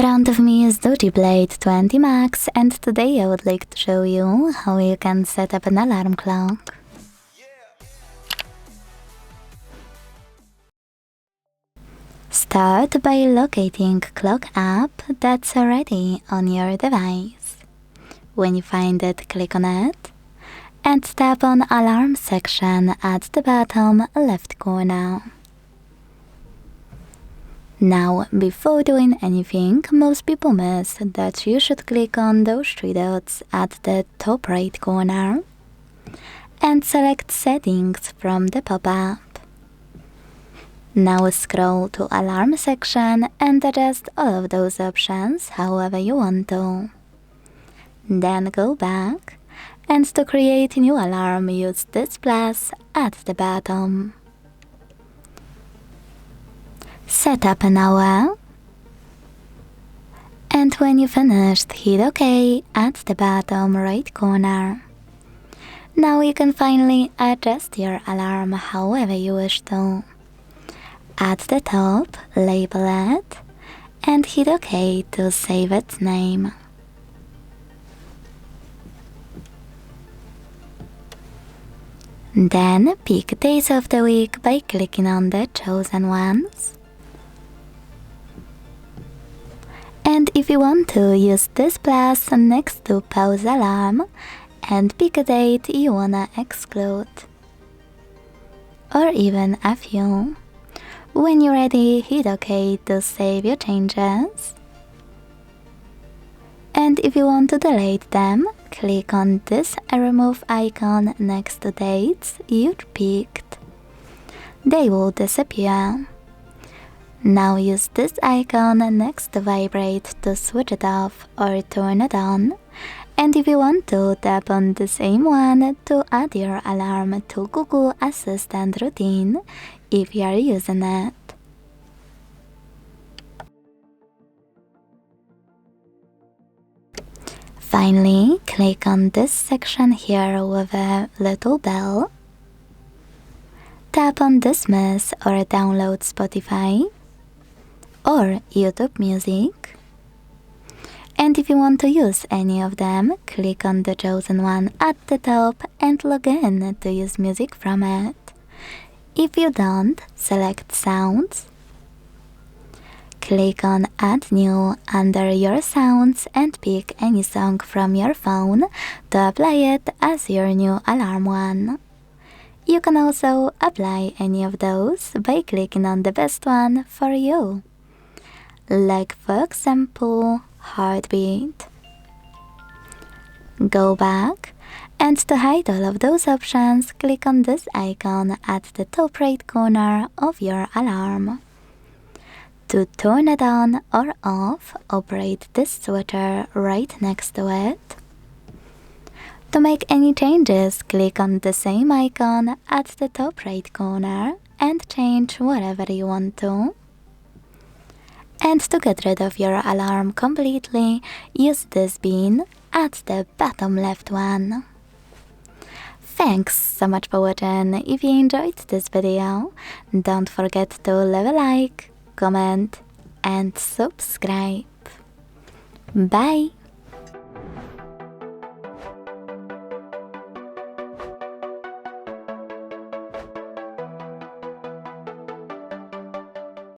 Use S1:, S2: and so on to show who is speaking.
S1: front of me is DOOGEE Blade 20 Max, and today I would like to show you how you can set up an alarm clock. Start by locating clock app that's already on your device. When you find it, click on it and tap on Alarm section at the bottom left corner. Now, before doing anything, most people miss that you should click on those three dots at the top right corner and select Settings from the pop-up. Now scroll to Alarm section and adjust all of those options however you want to. Then go back, and to create a new alarm, use this plus at the bottom. Set up an hour, and when you finished, hit OK at the bottom right corner. Now you can finally adjust your alarm however you wish to. At the top, label it, and hit OK to save its name. Then pick days of the week by clicking on the chosen ones. And if you want to, use this plus next to pause alarm and pick a date you wanna exclude. Or even a few. When you're ready, hit OK to save your changes. And if you want to delete them, click on this remove icon next to dates you picked. They will disappear. Now use this icon next to Vibrate to switch it off or turn it on. And if you want to, tap on the same one to add your alarm to Google Assistant routine if you are using it. Finally, click on this section here with a little bell. Tap on Dismiss or download Spotify or YouTube Music. And if you want to use any of them, click on the chosen one at the top and log in to use music from it. If you don't, select Sounds. Click on Add New under your sounds and pick any song from your phone to apply it as your new alarm one. You can also apply any of those by clicking on the best one for you. Like for example, Heartbeat. Go back, and to hide all of those options, click on this icon at the top right corner of your alarm. To turn it on or off, operate this switcher right next to it. To make any changes, click on the same icon at the top right corner and change whatever you want to. And to get rid of your alarm completely, use this bean at the bottom left one. Thanks so much for watching. If you enjoyed this video, don't forget to leave a like, comment and subscribe. Bye!